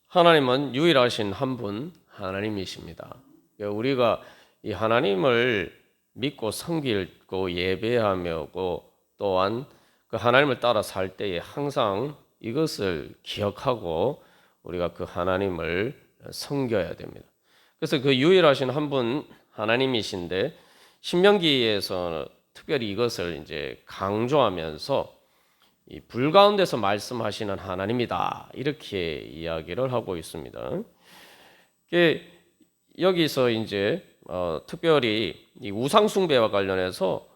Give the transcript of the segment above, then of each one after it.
하나님은 유일하신 한 분 하나님이십니다. 우리가 이 하나님을 믿고 섬기고 예배하며 또한 그 하나님을 따라 살 때에 항상 이것을 기억하고 우리가 그 하나님을 섬겨야 됩니다. 그래서 그 유일하신 한 분 하나님이신데 신명기에서 특별히 이것을 이제 강조하면서 이 불 가운데서 말씀하시는 하나님이다 이렇게 이야기를 하고 있습니다. 여기서 이제 특별히 이 우상 숭배와 관련해서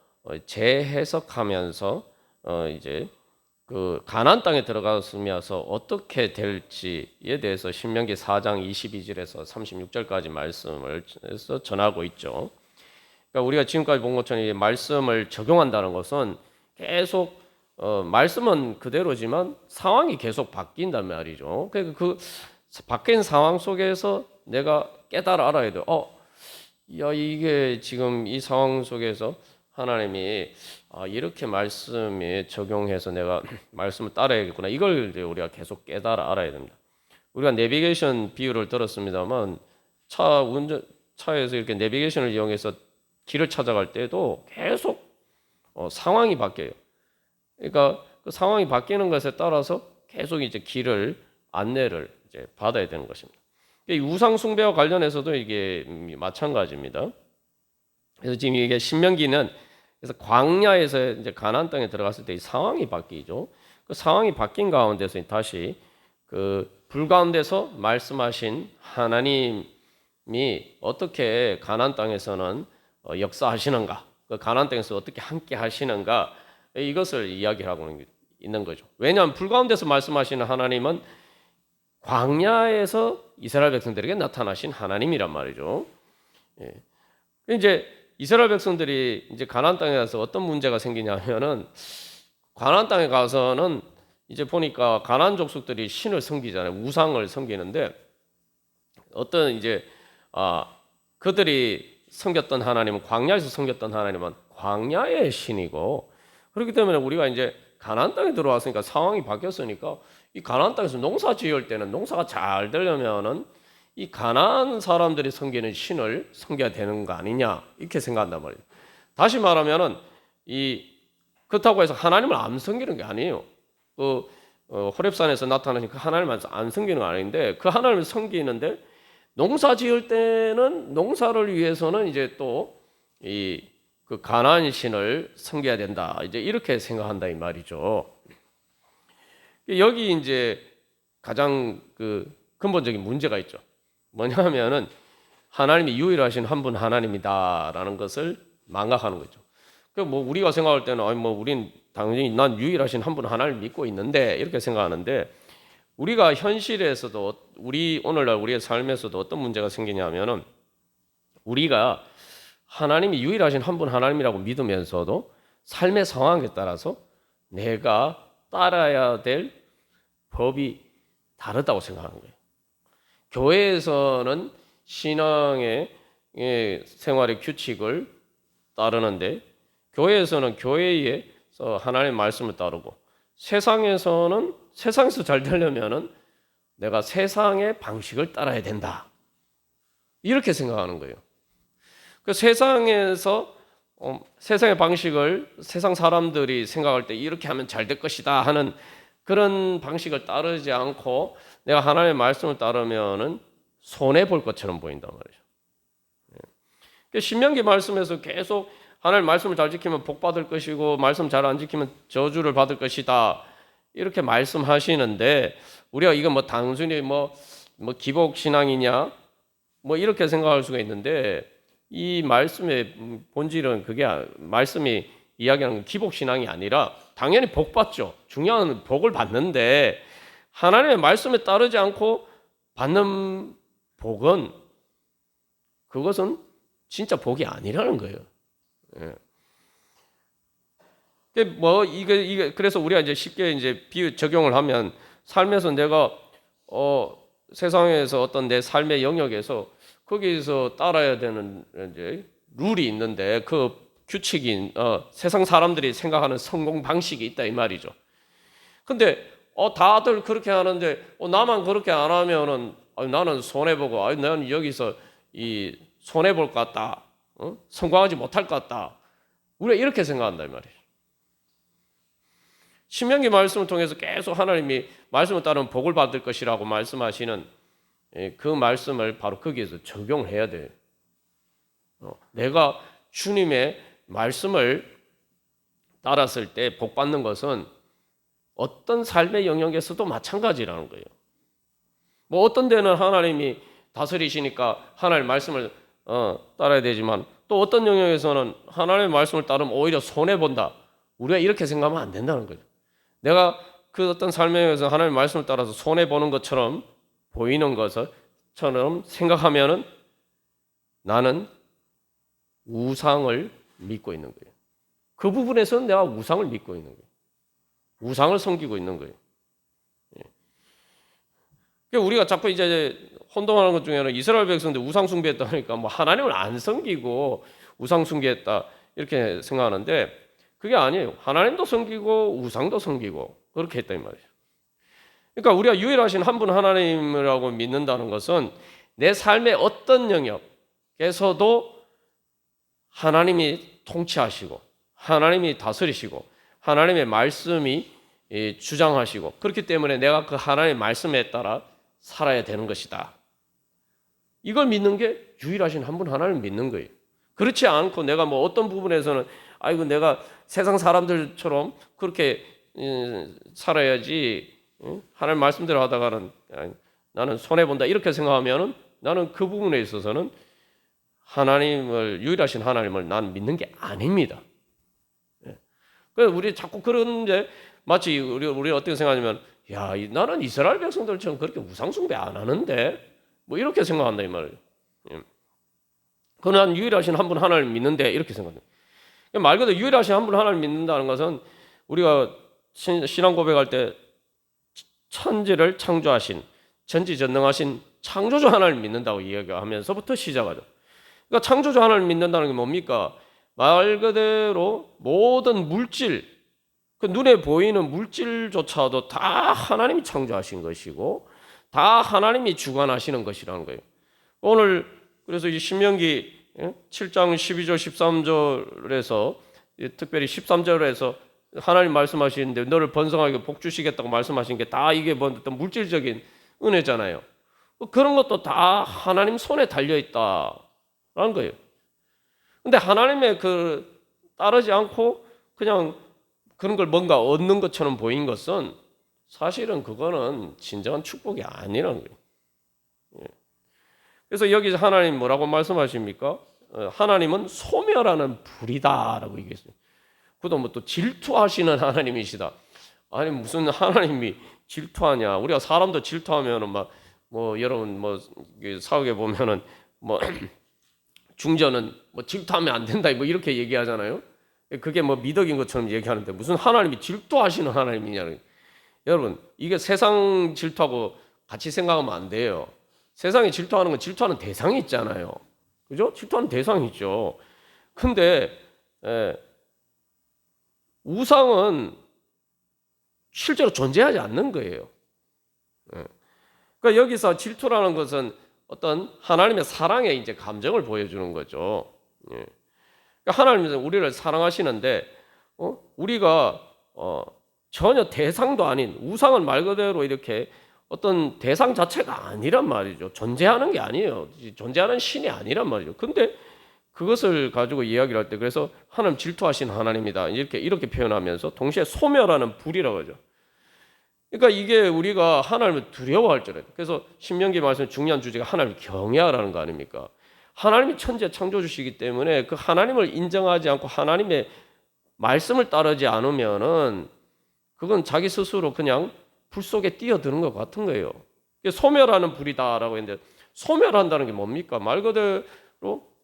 재해석하면서 이제 그 가나안 땅에 들어갔으면서 어떻게 될지에 대해서 신명기 4장 22절에서 36절까지 말씀을 전하고 있죠. 그러니까 우리가 지금까지 본 것처럼 이 말씀을 적용한다는 것은 계속 말씀은 그대로지만 상황이 계속 바뀐단 말이죠. 그러니까 그 바뀐 상황 속에서 내가 깨달아 알아야 돼. 야 이게 지금 이 상황 속에서 하나님이 이렇게 말씀에 적용해서 내가 말씀을 따라야겠구나. 이걸 이제 우리가 계속 깨달아 알아야 됩니다. 우리가 내비게이션 비유를 들었습니다만 차에서 이렇게 내비게이션을 이용해서 길을 찾아갈 때도 계속 상황이 바뀌어요. 그러니까 그 상황이 바뀌는 것에 따라서 계속 이제 길을 안내를 이제 받아야 되는 것입니다. 이 우상 숭배와 관련해서도 이게 마찬가지입니다. 그래서 지금 이게 신명기는 그래서 광야에서 이제 가나안 땅에 들어갔을 때 이 상황이 바뀌죠. 그 상황이 바뀐 가운데서 다시 그 불 가운데서 말씀하신 하나님이 어떻게 가나안 땅에서는 역사하시는가, 그 가나안 땅에서 어떻게 함께 하시는가 이것을 이야기하고 있는 거죠. 왜냐하면 불 가운데서 말씀하시는 하나님은 광야에서 이스라엘 백성들에게 나타나신 하나님이란 말이죠. 이제 이스라엘 백성들이 이제 가나안 땅에 가서 어떤 문제가 생기냐면은 가나안 땅에 가서는 이제 보니까 가나안 족속들이 신을 섬기잖아요. 우상을 섬기는데 어떤 이제 그들이 섬겼던 하나님은 광야에서 섬겼던 하나님은 광야의 신이고 그렇기 때문에 우리가 이제 가나안 땅에 들어왔으니까 상황이 바뀌었으니까 이 가나안 땅에서 농사 지을 때는 농사가 잘 되려면은 이 가나안 사람들이 섬기는 신을 섬겨야 되는 거 아니냐 이렇게 생각한단 말이에요. 다시 말하면은 그렇다고 해서 하나님을 안 섬기는 게 아니에요. 그 호렙산에서 나타나신 그 하나님을 안 섬기는 거 아닌데 그 하나님을 섬기는데 농사 지을 때는 농사를 위해서는 이제 또 그 가나안 신을 섬겨야 된다. 이제 이렇게 생각한다 이 말이죠. 여기 이제 가장 그 근본적인 문제가 있죠. 뭐냐면은 하나님이 유일하신 한 분 하나님이다라는 것을 망각하는 거죠. 그 뭐 우리가 생각할 때는 우린 당연히 난 유일하신 한 분 하나님을 믿고 있는데 이렇게 생각하는데 우리가 현실에서도 오늘날 우리의 삶에서도 어떤 문제가 생기냐면은 우리가 하나님이 유일하신 한 분 하나님이라고 믿으면서도 삶의 상황에 따라서 내가 따라야 될 법이 다르다고 생각하는 거예요. 교회에서는 신앙의 생활의 규칙을 따르는데 교회에서는 교회에서 하나님의 말씀을 따르고 세상에서 잘 되려면은 내가 세상의 방식을 따라야 된다. 이렇게 생각하는 거예요. 그 세상에서 세상의 방식을 세상 사람들이 생각할 때 이렇게 하면 잘 될 것이다 하는 그런 방식을 따르지 않고 내가 하나님의 말씀을 따르면은 손해 볼 것처럼 보인단 말이죠. 신명기 말씀에서 계속 하나님 말씀을 잘 지키면 복 받을 것이고 말씀 잘 안 지키면 저주를 받을 것이다 이렇게 말씀하시는데 우리가 이건 뭐 단순히 뭐 기복 신앙이냐 뭐 이렇게 생각할 수가 있는데 이 말씀의 본질은 그게 말씀이 이야기하는 건 기복 신앙이 아니라 당연히 복 받죠. 중요한 복을 받는데 하나님의 말씀에 따르지 않고 받는 복은 그것은 진짜 복이 아니라는 거예요. 그래서 우리가 이제 쉽게 이제 비유 적용을 하면 삶에서 내가 세상에서 어떤 내 삶의 영역에서 거기서 따라야 되는 이제 룰이 있는데 그 규칙인 세상 사람들이 생각하는 성공 방식이 있다 이 말이죠. 근데 다들 그렇게 하는데 나만 그렇게 안 하면은 나는 손해 보고 나는 여기서 이 손해 볼 것 같다. 성공하지 못할 것 같다. 우리가 이렇게 생각한다 이 말이에요. 신명기 말씀을 통해서 계속 하나님이 말씀을 따르면 복을 받을 것이라고 말씀하시는 그 말씀을 바로 거기에서 적용해야 돼요. 내가 주님의 말씀을 따랐을 때 복 받는 것은 어떤 삶의 영역에서도 마찬가지라는 거예요. 뭐 어떤 데는 하나님이 다스리시니까 하나님의 말씀을 따라야 되지만 또 어떤 영역에서는 하나님의 말씀을 따르면 오히려 손해 본다. 우리가 이렇게 생각하면 안 된다는 거죠. 내가 그 어떤 삶의 영역에서 하나님의 말씀을 따라서 손해 보는 것처럼 보이는 것처럼 생각하면은 나는 우상을 믿고 있는 거예요. 그 부분에서는 내가 우상을 믿고 있는 거예요. 우상을 섬기고 있는 거예요. 그러니까 우리가 자꾸 이제 혼동하는 것 중에는 이스라엘 백성들 우상 숭배했다 하니까 뭐 하나님을 안 섬기고 우상 숭배했다 이렇게 생각하는데 그게 아니에요. 하나님도 섬기고 우상도 섬기고 그렇게 했다 이 말이에요. 그러니까 우리가 유일하신 한 분 하나님이라고 믿는다는 것은 내 삶의 어떤 영역에서도 하나님이 통치하시고 하나님이 다스리시고 하나님의 말씀이 주장하시고 그렇기 때문에 내가 그 하나님의 말씀에 따라 살아야 되는 것이다. 이걸 믿는 게 유일하신 한 분 하나님을 믿는 거예요. 그렇지 않고 내가 뭐 어떤 부분에서는 아이고 내가 세상 사람들처럼 그렇게 살아야지 하나님 말씀대로 하다가는 나는 손해본다 이렇게 생각하면은 나는 그 부분에 있어서는 하나님을 유일하신 하나님을 난 믿는 게 아닙니다. 그래서 우리 자꾸 그런데 마치 우리 어떻게 생각하냐면 야 나는 이스라엘 백성들처럼 그렇게 우상숭배 안 하는데 뭐 이렇게 생각한다 이 말이에요. 그러나 유일하신 한 분 하나님을 믿는데 이렇게 생각합니다. 말 그대로 유일하신 한 분 하나님을 믿는다는 것은 우리가 신앙 고백할 때 천지를 창조하신 전지전능하신 창조주 하나님을 믿는다고 이야기하면서부터 시작하죠. 그러니까 창조주 하나님을 믿는다는 게 뭡니까? 말 그대로 모든 물질, 그 눈에 보이는 물질조차도 다 하나님이 창조하신 것이고 다 하나님이 주관하시는 것이라는 거예요. 오늘 그래서 이 신명기 7장 12절 13절에서 특별히 13절에서 하나님 말씀하시는데 너를 번성하게 복 주시겠다고 말씀하신 게 다 이게 뭐 어떤 물질적인 은혜잖아요. 그런 것도 다 하나님 손에 달려 있다라는 거예요. 근데 하나님의 따르지 않고 그냥 그런 걸 뭔가 얻는 것처럼 보인 것은 사실은 그거는 진정한 축복이 아니라는 거예요. 그래서 여기서 하나님 뭐라고 말씀하십니까? 하나님은 소멸하는 불이다라고 얘기했어요. 그도 뭐 또 질투하시는 하나님이시다. 아니 무슨 하나님이 질투하냐? 우리가 사람도 질투하면은 막 뭐 여러분 뭐 사옥에 보면은 뭐 중전은 뭐 질투하면 안 된다 뭐 이렇게 얘기하잖아요. 그게 뭐 미덕인 것처럼 얘기하는데 무슨 하나님이 질투하시는 하나님이냐? 여러분 이게 세상 질투하고 같이 생각하면 안 돼요. 세상이 질투하는 건 질투하는 대상이 있잖아요. 그죠? 질투하는 대상이 있죠. 근데 우상은 실제로 존재하지 않는 거예요. 그러니까 여기서 질투라는 것은 어떤 하나님의 사랑의 이제 감정을 보여주는 거죠. 그러니까 하나님은 우리를 사랑하시는데 우리가 전혀 대상도 아닌 우상은 말 그대로 이렇게 어떤 대상 자체가 아니란 말이죠. 존재하는 게 아니에요. 존재하는 신이 아니란 말이죠. 근데 그것을 가지고 이야기를 할 때 그래서 하나님 질투하신 하나님이다 이렇게 표현하면서 동시에 소멸하는 불이라고 하죠. 그러니까 이게 우리가 하나님을 두려워할 줄 알아요. 그래서 신명기 말씀 중요한 주제가 하나님을 경외하라는 거 아닙니까? 하나님이 천지의 창조주시기 때문에 그 하나님을 인정하지 않고 하나님의 말씀을 따르지 않으면은 그건 자기 스스로 그냥 불 속에 뛰어드는 것 같은 거예요. 소멸하는 불이다라고 했는데 소멸한다는 게 뭡니까? 말 그대로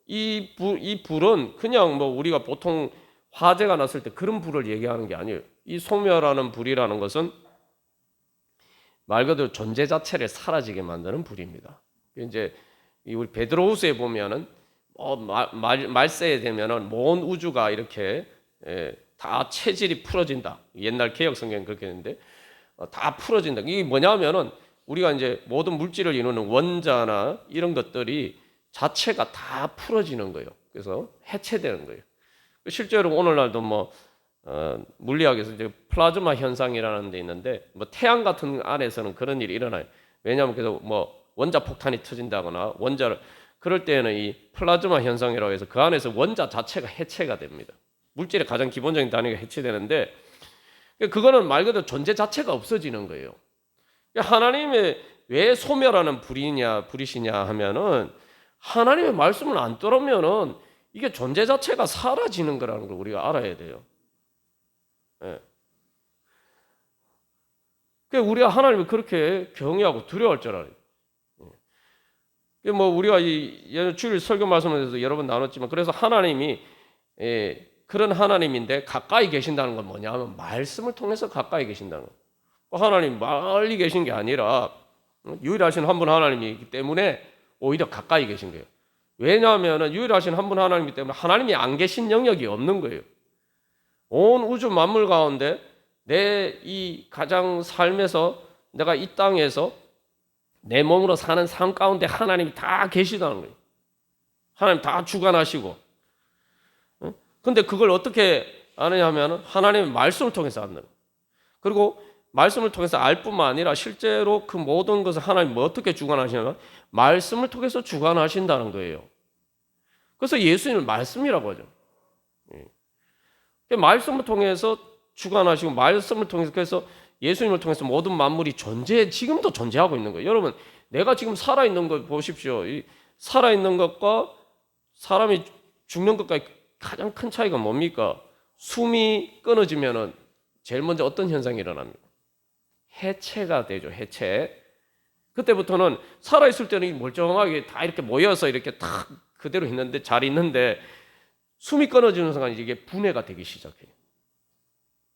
이 불은 그냥 뭐 우리가 보통 화재가 났을 때 그런 불을 얘기하는 게 아니에요. 이 소멸하는 불이라는 것은 말 그대로 존재 자체를 사라지게 만드는 불입니다. 이제 우리 베드로후서에 보면은 말세에 되면은 온 우주가 이렇게 다 체질이 풀어진다. 옛날 개혁 성경 그렇게 했는데 다 풀어진다. 이게 뭐냐면은 우리가 이제 모든 물질을 이루는 원자나 이런 것들이 자체가 다 풀어지는 거예요. 그래서 해체되는 거예요. 실제로 오늘날도 뭐 물리학에서 이제 플라즈마 현상이라는 데 있는데 뭐 태양 같은 안에서는 그런 일이 일어나요. 왜냐하면 그래서 뭐 원자 폭탄이 터진다거나 원자를 그럴 때는 이 플라즈마 현상이라고 해서 그 안에서 원자 자체가 해체가 됩니다. 물질의 가장 기본적인 단위가 해체되는데 그거는 말 그대로 존재 자체가 없어지는 거예요. 하나님의 왜 소멸하는 불이시냐 하면은 하나님의 말씀을 안 따르면은 이게 존재 자체가 사라지는 거라는 걸 우리가 알아야 돼요. 예. 우리가 하나님을 그렇게 경외하고 두려워할 줄 알아요. 뭐 우리가 이 주일 설교 말씀에서 여러 번 나눴지만 그래서 하나님이 그런 하나님인데 가까이 계신다는 건 뭐냐면 말씀을 통해서 가까이 계신다는 거. 하나님 멀리 계신 게 아니라 유일하신 한 분 하나님이기 때문에 오히려 가까이 계신 거예요. 왜냐하면 유일하신 한 분 하나님이기 때문에 하나님이 안 계신 영역이 없는 거예요. 온 우주 만물 가운데 내 이 가장 삶에서 내가 이 땅에서 내 몸으로 사는 삶 가운데 하나님이 다 계시다는 거예요. 하나님 다 주관하시고. 근데 그걸 어떻게 아느냐 하면 하나님의 말씀을 통해서 안다는 거예요. 그리고 말씀을 통해서 알 뿐만 아니라 실제로 그 모든 것을 하나님이 어떻게 주관하시냐면 말씀을 통해서 주관하신다는 거예요. 그래서 예수님을 말씀이라고 하죠. 말씀을 통해서 주관하시고 말씀을 통해서 그래서 예수님을 통해서 모든 만물이 지금도 존재하고 있는 거예요. 여러분, 내가 지금 살아있는 거 보십시오. 이 살아있는 것과 사람이 죽는 것과의 가장 큰 차이가 뭡니까? 숨이 끊어지면은 제일 먼저 어떤 현상이 일어납니까? 해체가 되죠. 해체. 그때부터는 살아있을 때는 멀쩡하게 다 이렇게 모여서 이렇게 딱 그대로 있는데 잘 있는데 숨이 끊어지는 순간 이게 분해가 되기 시작해요.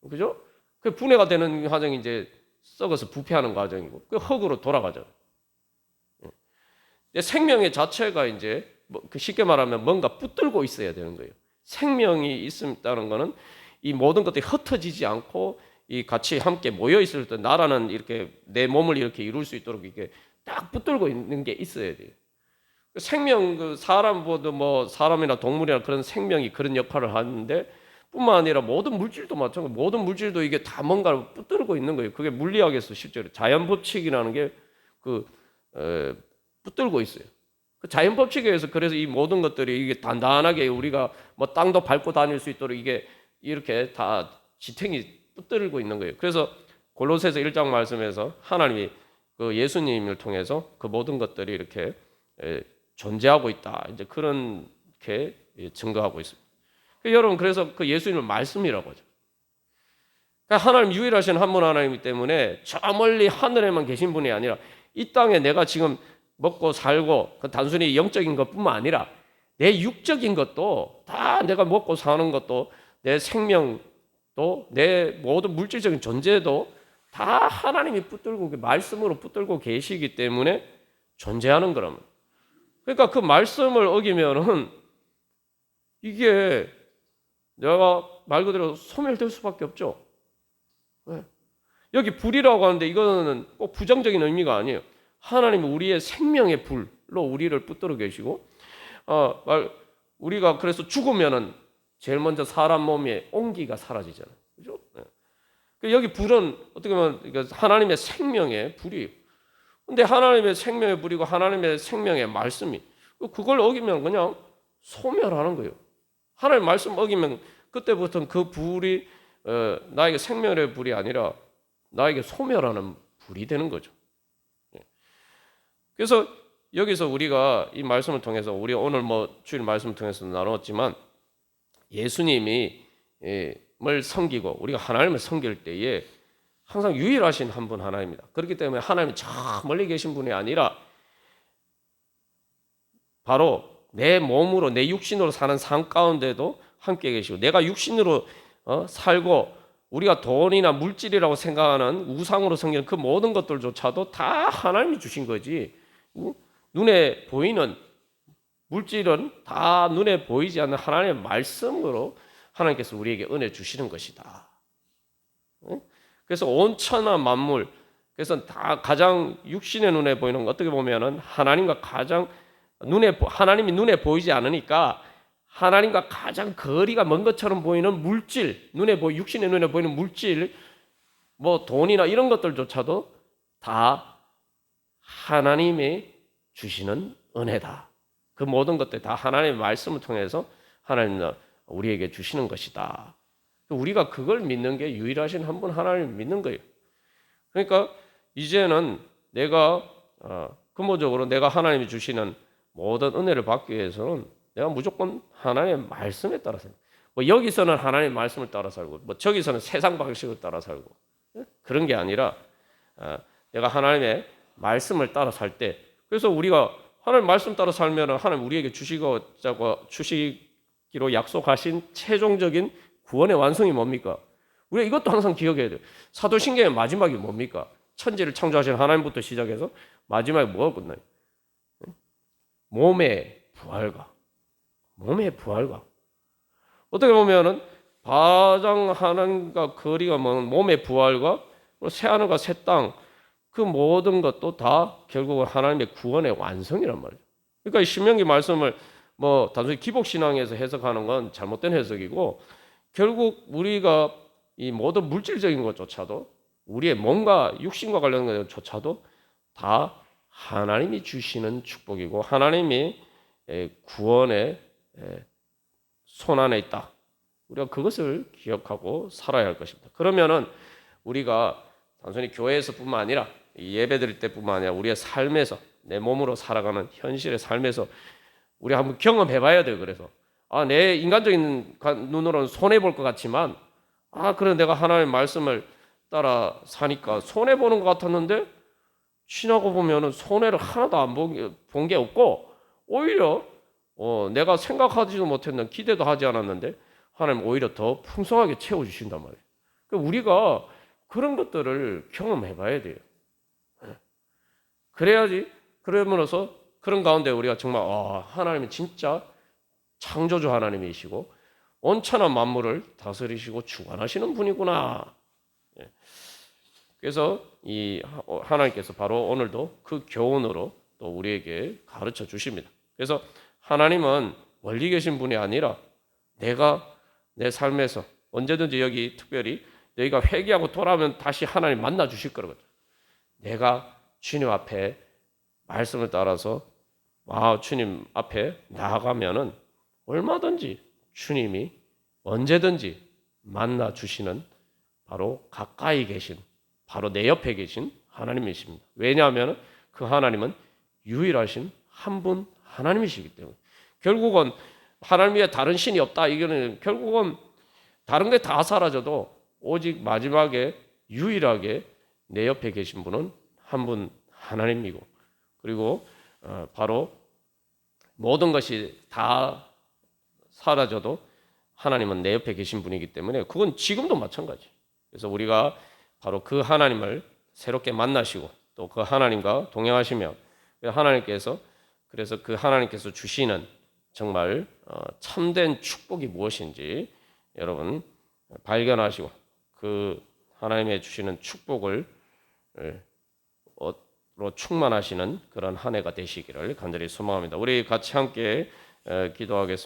그죠? 그 분해가 되는 과정이 이제 썩어서 부패하는 과정이고 그 흙으로 돌아가죠. 생명의 자체가 이제 쉽게 말하면 뭔가 붙들고 있어야 되는 거예요. 생명이 있다는 거는 이 모든 것들이 흩어지지 않고 이 같이 함께 모여 있을 때 나라는 이렇게 내 몸을 이렇게 이룰 수 있도록 이게 딱 붙들고 있는 게 있어야 돼요. 생명 그 사람보다 뭐 사람이나 동물이나 그런 생명이 그런 역할을 하는데 뿐만 아니라 모든 물질도 마찬가지. 모든 물질도 이게 다 뭔가를 붙들고 있는 거예요. 그게 물리학에서 실제로 자연 법칙이라는 게 붙들고 있어요. 그 자연 법칙에 의해서 그래서 이 모든 것들이 이게 단단하게 우리가 뭐 땅도 밟고 다닐 수 있도록 이게 이렇게 다 지탱이 붙들고 있는 거예요. 그래서 골로새서 1장 말씀에서 하나님이 그 예수님을 통해서 그 모든 것들이 이렇게 존재하고 있다. 이제 그렇게 증거하고 있습니다. 여러분 그래서 그 예수님을 말씀이라고 하죠. 그러니까 하나님 유일하신 한 분 하나님이기 때문에 저 멀리 하늘에만 계신 분이 아니라 이 땅에 내가 지금 먹고 살고 그 단순히 영적인 것뿐만 아니라 내 육적인 것도 다 내가 먹고 사는 것도 내 생명도 내 모든 물질적인 존재도 다 하나님이 붙들고 말씀으로 붙들고 계시기 때문에 존재하는 거라면. 그러니까 그 말씀을 어기면은 이게 내가 말 그대로 소멸될 수밖에 없죠. 여기 불이라고 하는데 이거는 꼭 부정적인 의미가 아니에요. 하나님은 우리의 생명의 불로 우리를 붙들어 계시고, 우리가 그래서 죽으면은 제일 먼저 사람 몸에 온기가 사라지잖아요. 그죠? 여기 불은 어떻게 보면 하나님의 생명의 불이에요. 근데 하나님의 생명의 불이고 하나님의 생명의 말씀이 그걸 어기면 그냥 소멸하는 거예요. 하나님 말씀 어기면 그때부터는 그 불이 나에게 생명의 불이 아니라 나에게 소멸하는 불이 되는 거죠. 그래서 여기서 우리가 이 말씀을 통해서 우리 오늘 뭐 주일 말씀을 통해서 나눴지만 예수님이 을 섬기고 우리가 하나님을 섬길 때에 항상 유일하신 한 분 하나입니다. 그렇기 때문에 하나님이 저 멀리 계신 분이 아니라 바로 내 몸으로 내 육신으로 사는 삶 가운데도 함께 계시고 내가 육신으로 살고 우리가 돈이나 물질이라고 생각하는 우상으로 섬기는 그 모든 것들조차도 다 하나님이 주신 거지. 눈에 보이는 물질은 다 눈에 보이지 않는 하나님의 말씀으로 하나님께서 우리에게 은혜 주시는 것이다. 그래서 온천한 만물, 그래서 다 가장 육신의 눈에 보이는 거 어떻게 보면은 하나님과 가장 하나님이 눈에 보이지 않으니까 하나님과 가장 거리가 먼 것처럼 보이는 물질, 육신의 눈에 보이는 물질, 뭐 돈이나 이런 것들조차도 다 하나님이 주시는 은혜다. 그 모든 것들 다 하나님의 말씀을 통해서 하나님은 우리에게 주시는 것이다. 우리가 그걸 믿는 게 유일하신 한 분 하나님을 믿는 거예요. 그러니까 이제는 내가 근본적으로 내가 하나님이 주시는 모든 은혜를 받기 위해서는 내가 무조건 하나님의 말씀에 따라 살고, 뭐 여기서는 하나님의 말씀을 따라 살고, 뭐 저기서는 세상 방식을 따라 살고, 그런 게 아니라 내가 하나님의 말씀을 따라 살 때, 그래서 우리가 하나님 말씀 따라 살면 하나님 우리에게 주시기로 약속하신 최종적인 구원의 완성이 뭡니까? 우리가 이것도 항상 기억해야 돼요. 사도신경의 마지막이 뭡니까? 천지를 창조하신 하나님부터 시작해서 마지막에 뭐가 끝나요? 몸의 부활과. 어떻게 보면은 가장 하나님과 거리가 먼 몸의 부활과 새하늘과 새 땅, 그 모든 것도 다 결국은 하나님의 구원의 완성이란 말이죠. 그러니까 이 신명기 말씀을 뭐 단순히 기복신앙에서 해석하는 건 잘못된 해석이고, 결국 우리가 이 모든 물질적인 것조차도 우리의 몸과 육신과 관련된 것조차도 다 하나님이 주시는 축복이고 하나님이 구원의 손 안에 있다. 우리가 그것을 기억하고 살아야 할 것입니다. 그러면은 우리가 단순히 교회에서뿐만 아니라 예배 드릴 때뿐만 아니라 우리의 삶에서 내 몸으로 살아가는 현실의 삶에서 우리 한번 경험해 봐야 돼요. 그래서 내 인간적인 눈으로는 손해 볼 것 같지만 그래 내가 하나님의 말씀을 따라 사니까 손해 보는 것 같았는데 지나고 보면은 손해를 하나도 안 본 게 없고 오히려 내가 생각하지도 못했는 기대도 하지 않았는데 하나님 오히려 더 풍성하게 채워 주신단 말이에요. 그러니까 우리가 그런 것들을 경험해 봐야 돼요. 그래야지 그러면서 그런 가운데 우리가 정말 하나님은 진짜 창조주 하나님이시고 온천한 만물을 다스리시고 주관하시는 분이구나. 그래서 이 하나님께서 바로 오늘도 그 교훈으로 또 우리에게 가르쳐 주십니다. 그래서 하나님은 멀리 계신 분이 아니라 내가 내 삶에서 언제든지 여기 특별히 너희가 회개하고 돌아오면 다시 하나님 만나 주실 거거든. 내가 주님 앞에 말씀을 따라서 주님 앞에 나아가면은 얼마든지 주님이 언제든지 만나 주시는 바로 가까이 계신 바로 내 옆에 계신 하나님이십니다. 왜냐하면 그 하나님은 유일하신 한 분 하나님이시기 때문에 결국은 하나님 외에 다른 신이 없다. 이거는 결국은 다른 게 다 사라져도 오직 마지막에 유일하게 내 옆에 계신 분은 한 분 하나님이고 그리고 바로 모든 것이 다 사라져도 하나님은 내 옆에 계신 분이기 때문에 그건 지금도 마찬가지. 그래서 우리가 바로 그 하나님을 새롭게 만나시고 또 그 하나님과 동행하시며 하나님께서 그래서 그 하나님께서 주시는 정말 참된 축복이 무엇인지 여러분 발견하시고 그 하나님의 주시는 축복을 로 충만하시는 그런 한 해가 되시기를 간절히 소망합니다. 우리 같이 함께 기도하겠습니다.